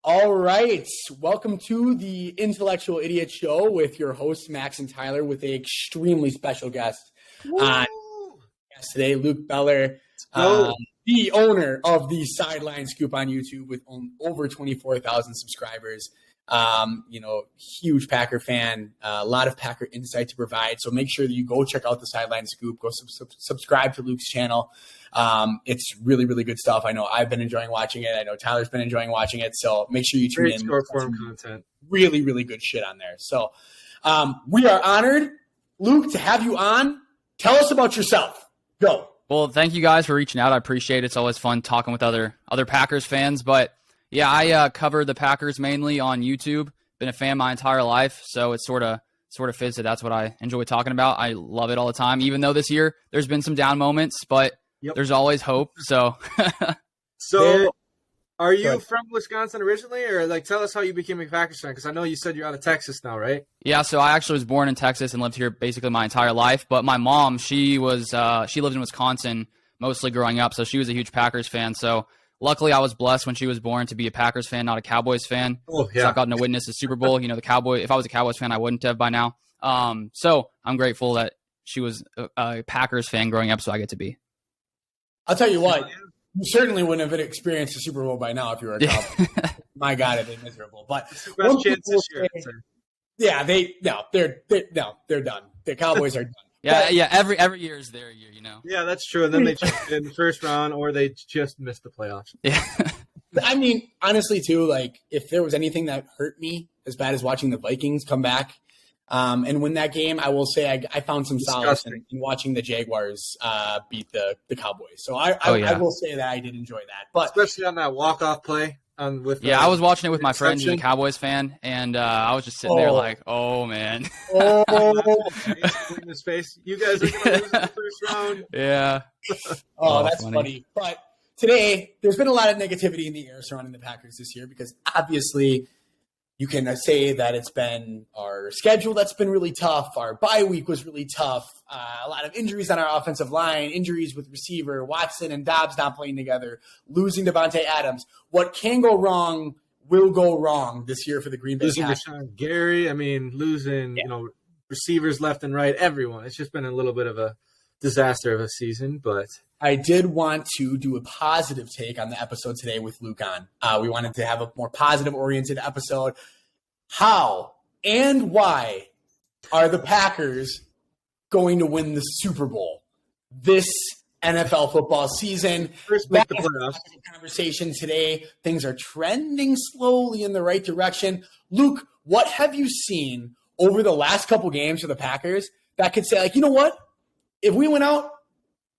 All right. Welcome to the Intellectual Idiot Show with your hosts, Max and Tyler, with an extremely special guest on today, Luke Beller, the owner of the SidelineScoop on YouTube with over 24,000 subscribers. Huge Packer fan, a lot of Packer insight to provide. So make sure that you go check out the SidelineScoop. Go subscribe to Luke's channel. It's really, really good stuff. I know I've been enjoying watching it. I know Tyler's been enjoying watching it. So make sure you tune in. Short form content. Really, really good shit on there. So we are honored, Luke, to have you on. Tell us about yourself. Go. Well, thank you guys for reaching out. I appreciate it. It's always fun talking with other Packers fans. But yeah, I cover the Packers mainly on YouTube. Been a fan my entire life, so it sort of fits it. That's what I enjoy talking about. I love it all the time. Even though this year there's been some down moments, but there's always hope. So, are you from Wisconsin originally, or tell us how you became a Packers fan? Because I know you said you're out of Texas now, right? Yeah, so I actually was born in Texas and lived here basically my entire life. But my mom, she lived in Wisconsin mostly growing up, so she was a huge Packers fan. So luckily, I was blessed when she was born to be a Packers fan, not a Cowboys fan. Oh, yeah. So I've gotten to witness the Super Bowl. If I was a Cowboys fan, I wouldn't have by now. So I'm grateful that she was a Packers fan growing up, so I get to be. I'll tell you what, you certainly wouldn't have experienced the Super Bowl by now if you were a Cowboys. My God, are they miserable. But best chance this year. Yeah, they're done. The Cowboys are done. Yeah, every year is their year, Yeah, that's true. And then they checked in the first round, or they just missed the playoffs. Yeah. I mean, honestly, too, if there was anything that hurt me as bad as watching the Vikings come back and win that game, I will say I found some solace in watching the Jaguars beat the Cowboys. So I will say that I did enjoy that, but especially on that walk-off play. I was watching it with my friend who's a Cowboys fan, and I was just sitting there like, oh, man. In his face. You guys are going to lose in the first round. Yeah. That's funny. But today, there's been a lot of negativity in the air surrounding the Packers this year because obviously you can say that it's been our schedule that's been really tough. Our bye week was really tough. A lot of injuries on our offensive line, injuries with receiver, Watson and Dobbs not playing together, losing Devontae Adams. What can go wrong will go wrong this year for the Green Bay Packers. Losing Rashawn Gary, losing receivers left and right, everyone. It's just been a little bit of a disaster of a season, but I did want to do a positive take on the episode today with Luke on. We wanted to have a more positive-oriented episode. How and why are the Packers going to win the Super Bowl this NFL football season? First, make the playoffs. Conversation today. Things are trending slowly in the right direction. Luke, what have you seen over the last couple games for the Packers that could say, you know what? If we went out,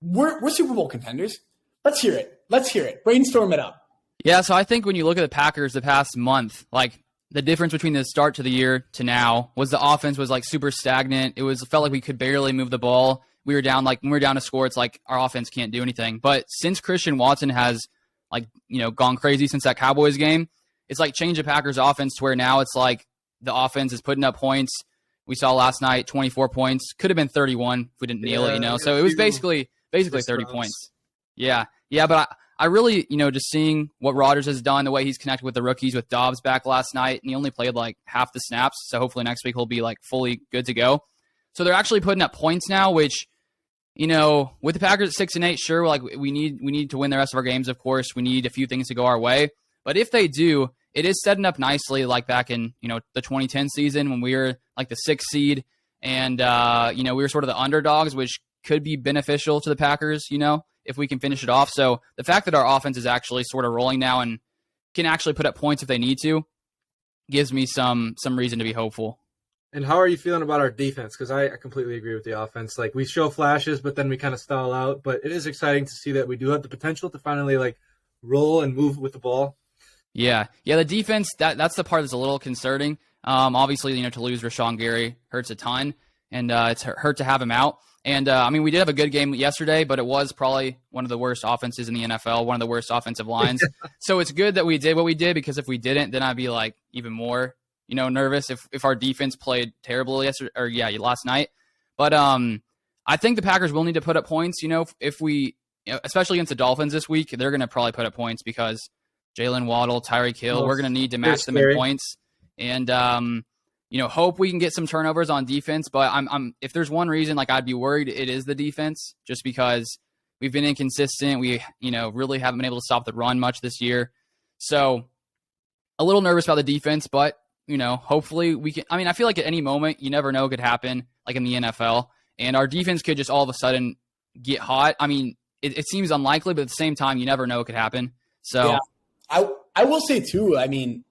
we're Super Bowl contenders. Let's hear it. Brainstorm it up. Yeah, so I think when you look at the Packers the past month, the difference between the start to the year to now was the offense was super stagnant. It felt like we could barely move the ball. We were down when we were down to score. It's our offense can't do anything. But since Christian Watson has gone crazy since that Cowboys game, it's changed the Packers offense to where now it's the offense is putting up points. We saw last night 24 points. Could have been 31 if we didn't nail it, So it was basically 30 points. Yeah, but I really, just seeing what Rodgers has done, the way he's connected with the rookies, with Dobbs back last night, and he only played half the snaps, so hopefully next week he'll be fully good to go. So they're actually putting up points now, which, with the Packers at 6-8, sure, we need to win the rest of our games. Of course, we need a few things to go our way, but if they do, it is setting up nicely, back in the 2010 season when we were the 6th seed, and we were sort of the underdogs, which could be beneficial to the Packers, if we can finish it off. So the fact that our offense is actually sort of rolling now and can actually put up points if they need to gives me some reason to be hopeful. And how are you feeling about our defense? Because I completely agree with the offense. We show flashes, but then we kind of stall out. But it is exciting to see that we do have the potential to finally roll and move with the ball. Yeah. The defense, that's the part that's a little concerning. Obviously, to lose Rashawn Gary hurts a ton, and it's hurt to have him out. And, we did have a good game yesterday, but it was probably one of the worst offenses in the NFL, one of the worst offensive lines. So it's good that we did what we did, because if we didn't, then I'd be even more, nervous if our defense played terribly last night. But I think the Packers will need to put up points, if we, especially against the Dolphins this week, they're going to probably put up points because Jalen Waddle, Tyreek Hill. We're going to need to match them in points. And, hope we can get some turnovers on defense. But if there's one reason, like, I'd be worried, it is the defense, just because we've been inconsistent. We, really haven't been able to stop the run much this year. So a little nervous about the defense, but, hopefully we can. I mean, I feel like at any moment, you never know what could happen, like in the NFL. And our defense could just all of a sudden get hot. I mean, it seems unlikely, but at the same time, you never know what could happen. So yeah. I will say too, I mean,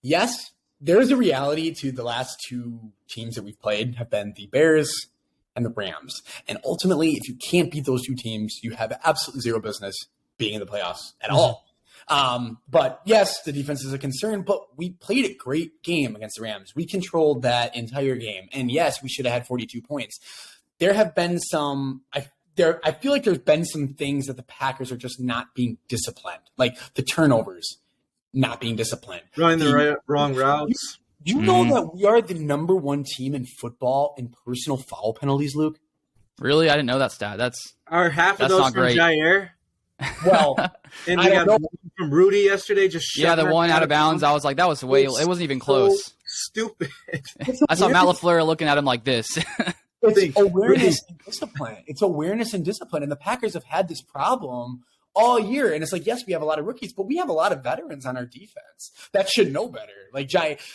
yes, there is a reality to the last two teams that we've played have been the Bears and the Rams. And ultimately, if you can't beat those two teams, you have absolutely zero business being in the playoffs at all. But yes, the defense is a concern, but we played a great game against the Rams. We controlled that entire game. And yes, we should have had 42 points. There have been I feel like there's been some things that the Packers are just not being disciplined, like the turnovers, not being disciplined. Running the wrong routes. You know that we are the number one team in football in personal foul penalties, Luke? Really? I didn't know that stat. Are half of those from Jair? Well, and we got one from Rudy yesterday. The one out of bounds. I was like, that was it wasn't even close. Stupid. I saw Matt LaFleur looking at him like this. It's awareness and discipline. It's awareness and discipline. And the Packers have had this problem all year. And it's like, yes, we have a lot of rookies, but we have a lot of veterans on our defense that should know better. Like,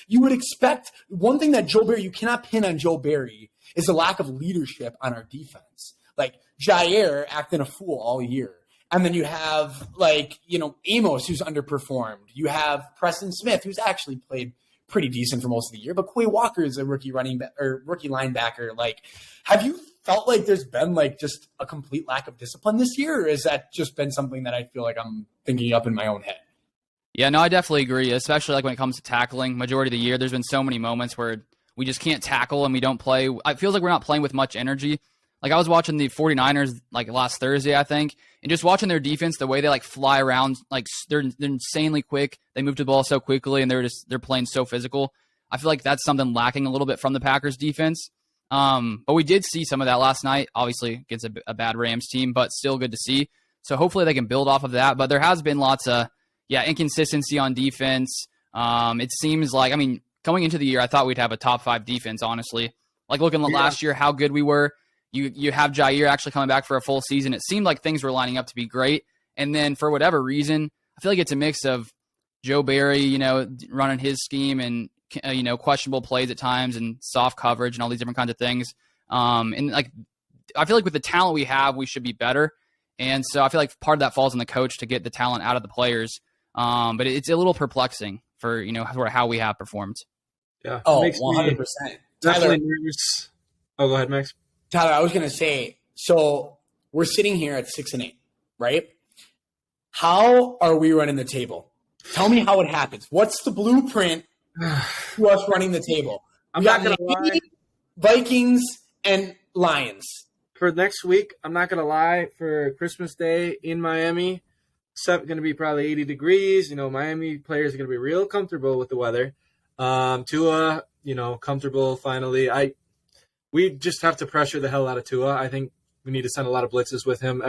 you would expect one thing that Joe Barry, you cannot pin on Joe Barry, is the lack of leadership on our defense. Like, Jair acting a fool all year. And then you have, Amos, who's underperformed. You have Preston Smith, who's actually played pretty decent for most of the year, but Quay Walker is a rookie rookie linebacker. Like, have you felt like there's been just a complete lack of discipline this year, or has that just been something that I feel like I'm thinking up in my own head? Yeah, no, I definitely agree, especially when it comes to tackling. Majority of the year, there's been so many moments where we just can't tackle and we don't play. It feels like we're not playing with much energy. Like, I was watching the 49ers last Thursday, I think, and just watching their defense, the way they fly around, they're insanely quick. They move the ball so quickly, and they're playing so physical. I feel like that's something lacking a little bit from the Packers defense. But we did see some of that last night, obviously against a bad Rams team, but still good to see. So hopefully they can build off of that. But there has been lots of inconsistency on defense. It seems like, coming into the year, I thought we'd have a top 5 defense, honestly. Looking at last year, how good we were. You have Jair actually coming back for a full season. It seemed like things were lining up to be great. And then for whatever reason, I feel like it's a mix of Joe Barry, running his scheme and, questionable plays at times and soft coverage and all these different kinds of things. I feel like with the talent we have, we should be better. And so I feel like part of that falls on the coach to get the talent out of the players. But it's a little perplexing for, sort of how we have performed. Yeah. Oh, 100%. Definitely nervous. Oh, go ahead, Max. Tyler, I was going to say, so we're sitting here at 6-8, right? How are we running the table? Tell me how it happens. What's the blueprint to us running the table? I'm not going to lie. Vikings and Lions. For next week, I'm not going to lie, for Christmas Day in Miami, it's going to be probably 80 degrees. Miami players are going to be real comfortable with the weather. Tua, comfortable finally. We just have to pressure the hell out of Tua. I think we need to send a lot of blitzes with him.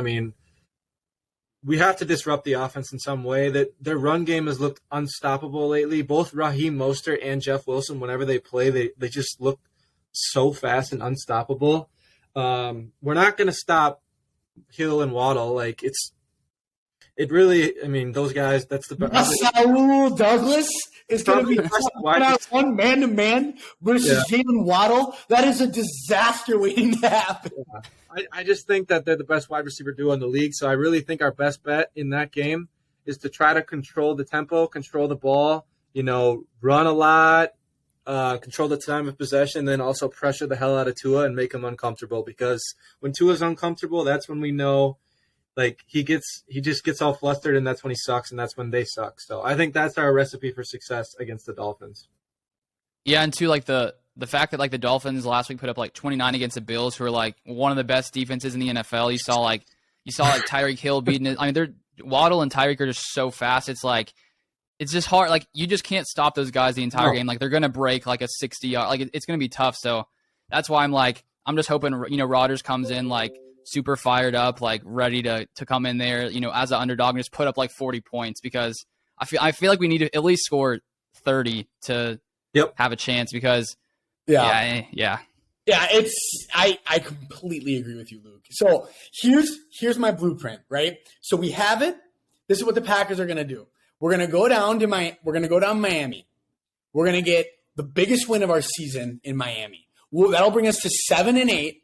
We have to disrupt the offense in some way. That their run game has looked unstoppable lately. Both Raheem Mostert and Jeff Wilson, whenever they play, they just look so fast and unstoppable. We're not going to stop Hill and Waddle. Those guys, that's the best. Rasul Douglas is going to be one man-to-man versus Jalen Waddle. That is a disaster waiting to happen. Yeah. I just think that they're the best wide receiver duo in the league, so I really think our best bet in that game is to try to control the tempo, control the ball, run a lot, control the time of possession, then also pressure the hell out of Tua and make him uncomfortable, because when Tua's uncomfortable, that's when we know he just gets all flustered, and that's when he sucks, and that's when they suck. So I think that's our recipe for success against the Dolphins. Yeah, and too, the fact that the Dolphins last week put up 29 against the Bills, who are one of the best defenses in the NFL. You saw Tyreek Hill beating it. They're Waddle and Tyreek are just so fast. It's just hard. You just can't stop those guys the entire game. They're gonna break a 60-yard. It's gonna be tough. So that's why I'm just hoping Rodgers comes in super fired up, ready to come in there, as an underdog and just put up 40 points, because I feel like we need to at least score 30 to have a chance because yeah. I completely agree with you, Luke. So here's my blueprint, right? So we have it. This is what the Packers are going to do. We're going to go down to Miami. We're going to get the biggest win of our season in Miami. That'll bring us to 7-8.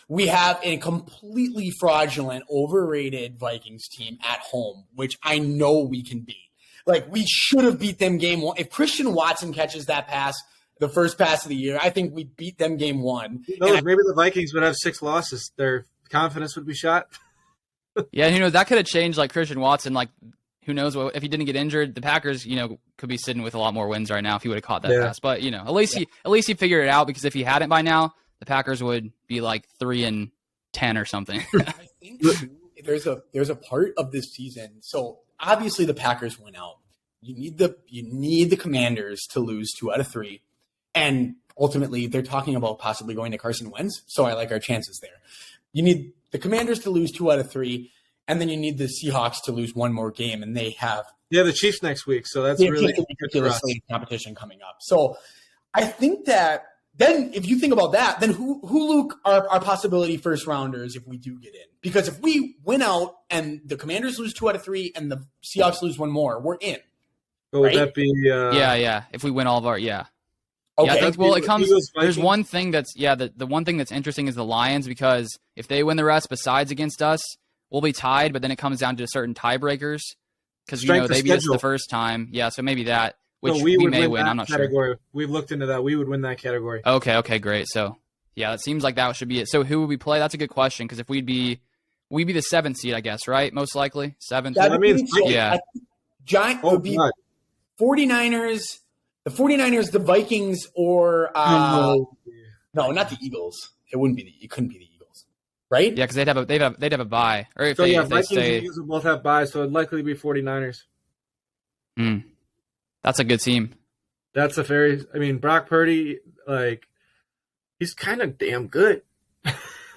We have a completely fraudulent, overrated Vikings team at home, which I know we can beat. Like, we should have beat them game one. If Christian Watson catches that pass, the first pass of the year, I think we beat them game one. Maybe the Vikings would have 6 losses. Their confidence would be shot. Yeah, that could have changed, like, Christian Watson. Like, who knows if he didn't get injured, the Packers, could be sitting with a lot more wins right now if he would have caught that pass. But, at least he figured it out, because if he hadn't by now, the Packers would be like 3-10 or something. I think there's a part of this season. So obviously the Packers went out. You need the Commanders to lose 2 out of 3, and ultimately they're talking about possibly going to Carson Wentz. So I like our chances there. You need the Commanders to lose 2 out of 3, and then you need the Seahawks to lose one more game, and they have the Chiefs next week. So that's really ridiculously competition coming up. So I think that. Then if you think about that, then who Luke, are possibility first rounders if we do get in? Because if we win out and the Commanders lose 2 out of 3 and the Seahawks lose 1 more, we're in. So would that be yeah. If we win all of our Okay. Yeah, it comes. There's one thing that's the one thing that's interesting is the Lions, because if they win the rest besides against us, we'll be tied. But then it comes down to certain tiebreakers because they beat us the first time. Yeah, so maybe that. Which we may win. I'm not sure. We've looked into that. We would win that category. Okay, great. So, yeah, it seems like that should be it. So, who would we play? That's a good question, because if we'd be the 7th seed, I guess, right? Most likely 7th. That means Giant would be 49ers, the 49ers, the Vikings, or no, not the Eagles. It couldn't be the Eagles, right? Yeah, because they'd have a bye. Or if Vikings and Eagles will both have byes, so it'd likely be 49ers. That's a good team. That's Brock Purdy, he's kind of damn good.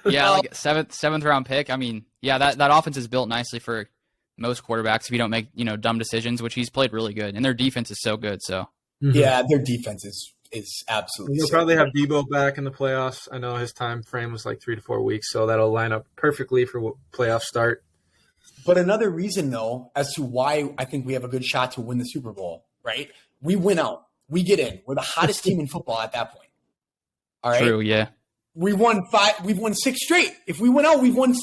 Yeah, like seventh round pick. That offense is built nicely for most quarterbacks if you don't make, dumb decisions, which he's played really good. And their defense is so good, so. Yeah, their defense is absolutely. They'll probably have Debo back in the playoffs. I know his time frame was like 3 to 4 weeks, so that'll line up perfectly for playoff start. But another reason, though, as to why I think we have a good shot to win the Super Bowl, right? We win out. We get in. We're the hottest team in football at that point. All right? True, yeah. We've won 6 straight. If we win out, we've won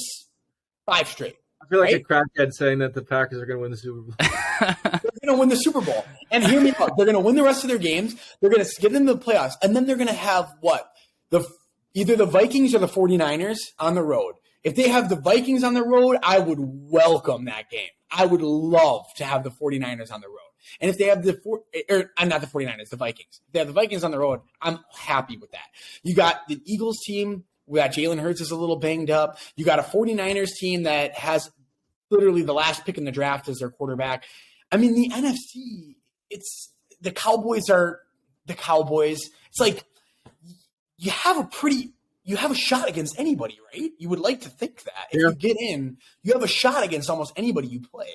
5 straight. I feel like a crackhead saying that the Packers are going to win the Super Bowl. They're going to win the Super Bowl. And hear me out. They're going to win the rest of their games. They're going to get into the playoffs. And then they're going to have what? Either the Vikings or the 49ers on the road. If they have the Vikings on the road, I would welcome that game. I would love to have the 49ers on the road. And if they have not the 49ers, the Vikings. If they have the Vikings on the road, I'm happy with that. You got the Eagles team where Jalen Hurts is a little banged up. You got a 49ers team that has literally the last pick in the draft as their quarterback. The NFC, it's the Cowboys are the Cowboys. It's like you have a shot against anybody, right? You would like to think that. If you get in, you have a shot against almost anybody you play,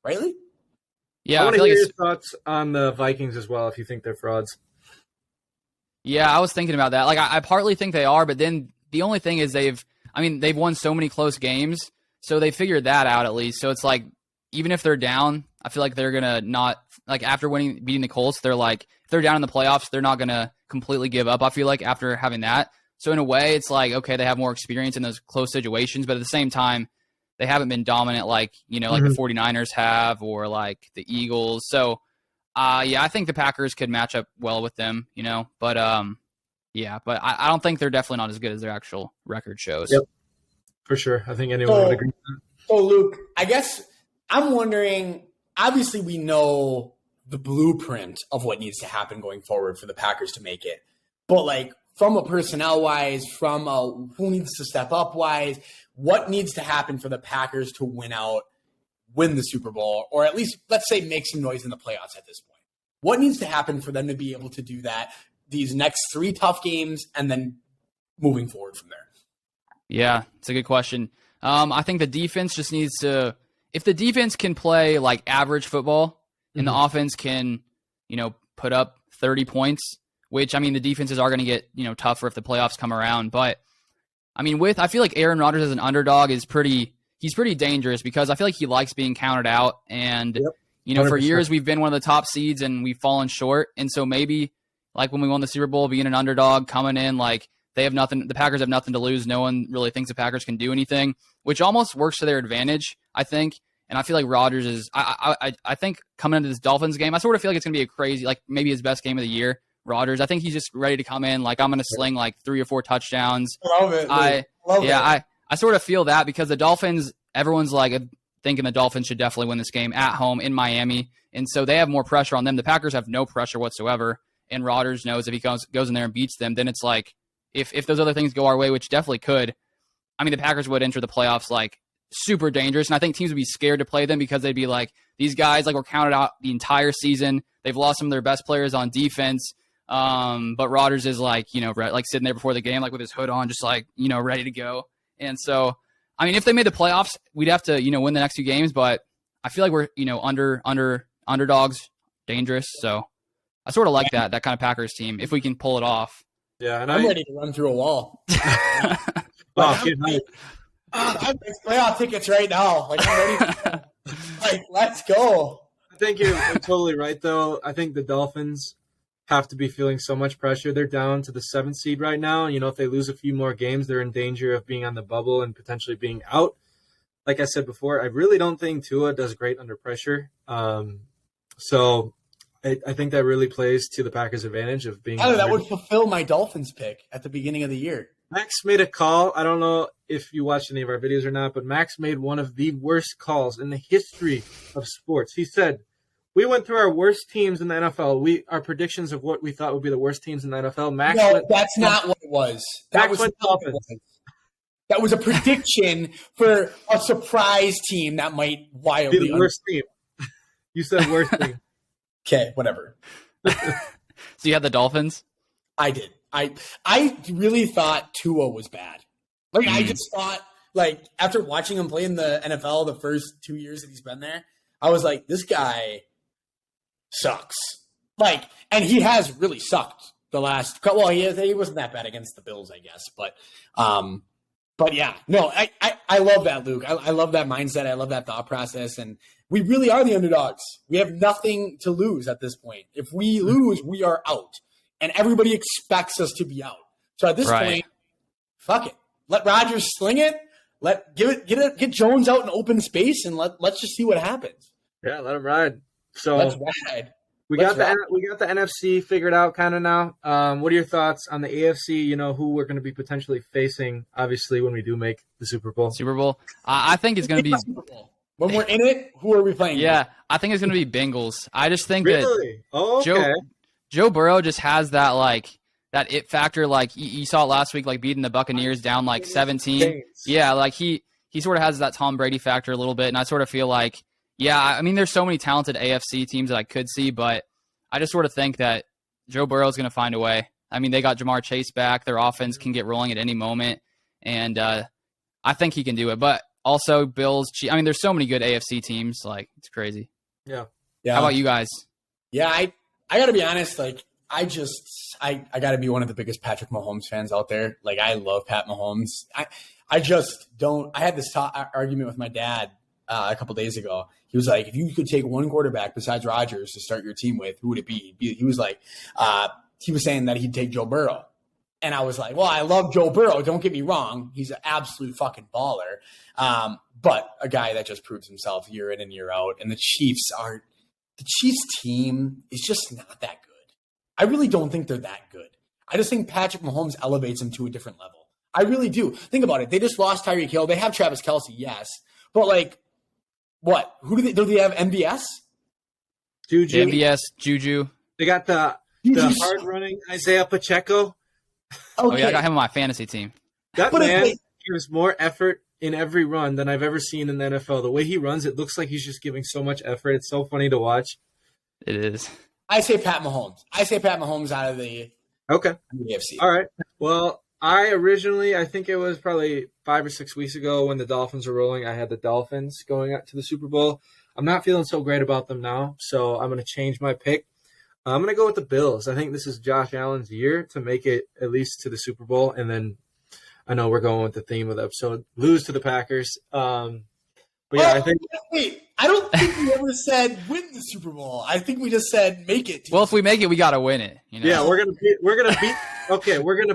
right, Lee? Yeah, I want to hear your thoughts on the Vikings as well, if you think they're frauds. Yeah, I was thinking about that. Like, I partly think they are, but then the only thing is they've won so many close games, so they figured that out at least. So it's like, even if they're down, I feel like they're gonna not, like, after beating the Colts, they're like, if they're down in the playoffs, they're not gonna completely give up. I feel like after having that, so in a way, it's like, okay, they have more experience in those close situations, but at the same time, they haven't been dominant like the 49ers have, or like the Eagles. So, I think the Packers could match up well with them, but but I don't think they're definitely not as good as their actual record shows. Yep, for sure. I think anyone would agree with that. So, Luke, I guess I'm wondering, obviously we know the blueprint of what needs to happen going forward for the Packers to make it, but like, from a personnel-wise, from a who needs to step up-wise, what needs to happen for the Packers to win the Super Bowl, or at least, let's say, make some noise in the playoffs at this point? What needs to happen for them to be able to do that, these next 3 tough games, and then moving forward from there? Yeah, it's a good question. I think the defense just needs to – if the defense can play, like, average football, and the offense can, put up 30 points, which, I mean, the defenses are going to get, tougher if the playoffs come around. But, I mean, I feel like Aaron Rodgers as an underdog he's pretty dangerous because I feel like he likes being counted out. And, Yep. For 100%. years we've been one of the top seeds and we've fallen short. And so maybe like when we won the Super Bowl, being an underdog coming in, like the Packers have nothing to lose. No one really thinks the Packers can do anything, which almost works to their advantage, I think. And I feel like Rodgers is, I think coming into this Dolphins game, I sort of feel like it's going to be a crazy, like maybe his best game of the year. Rodgers, I think he's just ready to come in. Like I'm going to sling like 3 or 4 touchdowns. Love it. I sort of feel that because the Dolphins, everyone's like thinking the Dolphins should definitely win this game at home in Miami. And so they have more pressure on them. The Packers have no pressure whatsoever. And Rodgers knows if he goes in there and beats them, then it's like, if those other things go our way, which definitely could, I mean, the Packers would enter the playoffs like super dangerous. And I think teams would be scared to play them because they'd be like, these guys like were counted out the entire season. They've lost some of their best players on defense. But Rodgers is like, like sitting there before the game, like with his hood on, just like, ready to go. And so, I mean, if they made the playoffs, we'd have to, win the next 2 games, but I feel like we're, underdogs, dangerous. So I sort of like that kind of Packers team, if we can pull it off. Yeah, and I'm ready to run through a wall. I'm playoff tickets right now. Like I'm ready. Like let's go. I think you're totally right, though. I think the Dolphins have to be feeling so much pressure. They're down to the 7th seed right now. If they lose a few more games, they're in danger of being on the bubble and potentially being out. Like I said before, I really don't think Tua does great under pressure. So I think that really plays to the Packers' advantage of being. That would fulfill my Dolphins pick at the beginning of the year. Max made a call. I don't know if you watched any of our videos or not, but Max made one of the worst calls in the history of sports. He said, we went through our worst teams in the NFL. Our predictions of what we thought would be the worst teams in the NFL. That's not what it was. That was a prediction for a surprise team that might wildly be the worst team. You said worst team. Okay, whatever. So you had the Dolphins? I did. I really thought Tua was bad. Like I just thought, like after watching him play in the NFL the first 2 years that he's been there, I was like, this guy sucks. Like, and he has really sucked the last. Well, he wasn't that bad against the Bills, I guess, but yeah, no, I love that, Luke. I love that mindset. I love that thought process, and we really are the underdogs. We have nothing to lose at this point. If we lose, we are out, and everybody expects us to be out. So at this point, fuck it. Let Rodgers sling it. Get Jones out in open space, and let's just see what happens. Yeah, let him ride. So let's ride. We got the NFC figured out kind of now. What are your thoughts on the AFC? Who we're going to be potentially facing, obviously, when we do make the Super Bowl. I think it's going to be when we're in it. Who are we playing? Yeah, I think it's going to be Bengals. I just think that okay. Joe Burrow just has that that it factor. Like you saw it last week, like beating the Buccaneers down like 17. Yeah, like he sort of has that Tom Brady factor a little bit, and I sort of feel like. Yeah, I mean, there's so many talented AFC teams that I could see, but I just sort of think that Joe Burrow is going to find a way. I mean, they got Jamar Chase back. Their offense can get rolling at any moment, and I think he can do it. But also, Bills, I mean, there's so many good AFC teams. Like, it's crazy. Yeah. How about you guys? Yeah, I got to be honest. Like, I got to be one of the biggest Patrick Mahomes fans out there. Like, I love Pat Mahomes. I just don't – I had this argument with my dad a couple days ago. He was like, if you could take one quarterback besides Rodgers to start your team with, who would it be? He was like, he was saying that he'd take Joe Burrow. And I was like, well, I love Joe Burrow. Don't get me wrong. He's an absolute fucking baller. But a guy that just proves himself year in and year out. And the Chiefs team is just not that good. I really don't think they're that good. I just think Patrick Mahomes elevates them to a different level. I really do. Think about it. They just lost Tyreek Hill. They have Travis Kelce, yes. But like, what? Who do they have? MVS? Juju. MVS, Juju. They got the hard running Isaiah Pacheco. Okay. Oh yeah, I got him on my fantasy team. That man gives more effort in every run than I've ever seen in the NFL. The way he runs, it looks like he's just giving so much effort. It's so funny to watch. It is. I say Pat Mahomes out of the AFC. All right. Well, I think it was probably 5 or 6 weeks ago when the Dolphins were rolling, I had the Dolphins going out to the Super Bowl. I'm not feeling so great about them now, so I'm going to change my pick. I'm going to go with the Bills. I think this is Josh Allen's year to make it at least to the Super Bowl, and then I know we're going with the theme of the episode, lose to the Packers. But yeah, I think. Wait, I don't think we ever said win the Super Bowl. I think we just said make it. Well, if we make it, we got to win it. You know? Yeah, we're gonna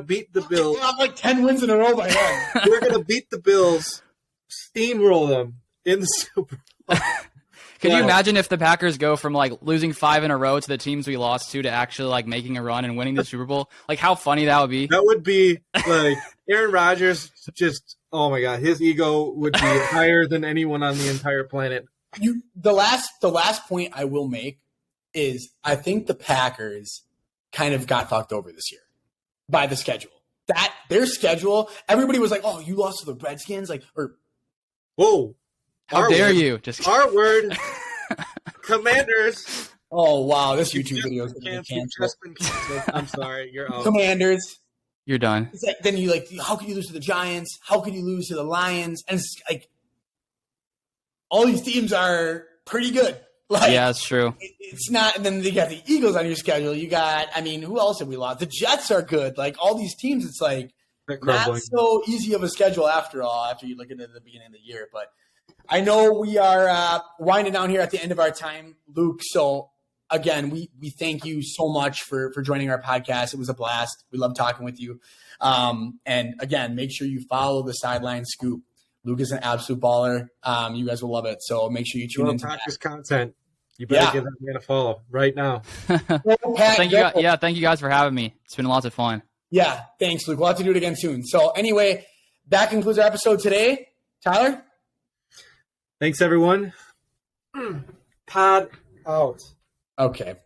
beat the Bills. We'll have like 10 wins in a row by then. We're gonna beat the Bills, steamroll them in the Super Bowl. Can you imagine if the Packers go from like losing 5 in a row to the teams we lost to actually like making a run and winning the Super Bowl? Like how funny that would be. That would be like Aaron Rodgers just, oh my God, his ego would be higher than anyone on the entire planet. The last point I will make is I think the Packers kind of got fucked over this year by the schedule. That their schedule, everybody was like, "Oh, you lost to the Redskins," whoa. How dare you? Just our word, Commanders. Oh wow, this YouTube video is going to be canceled. I'm sorry, you're out. Commanders. You're done. It's like, then you like, how could you lose to the Giants? How could you lose to the Lions? And it's like all these teams are pretty good. Like, yeah, it's true. It's not, and then you got the Eagles on your schedule. You got, I mean, who else have we lost? The Jets are good. Like all these teams, it's like not so easy of a schedule after all. After you look at it at the beginning of the year, but I know we are winding down here at the end of our time, Luke. So again, we thank you so much for joining our podcast. It was a blast. We love talking with you. And again, make sure you follow the Sideline Scoop. Luke is an absolute baller. You guys will love it. So make sure you tune into practice content. You better give that man a follow right now. Thank you guys for having me. It's been lots of fun. Yeah, thanks, Luke. We'll have to do it again soon. So anyway, that concludes our episode today. Tyler? Thanks, everyone. Pod out. Okay.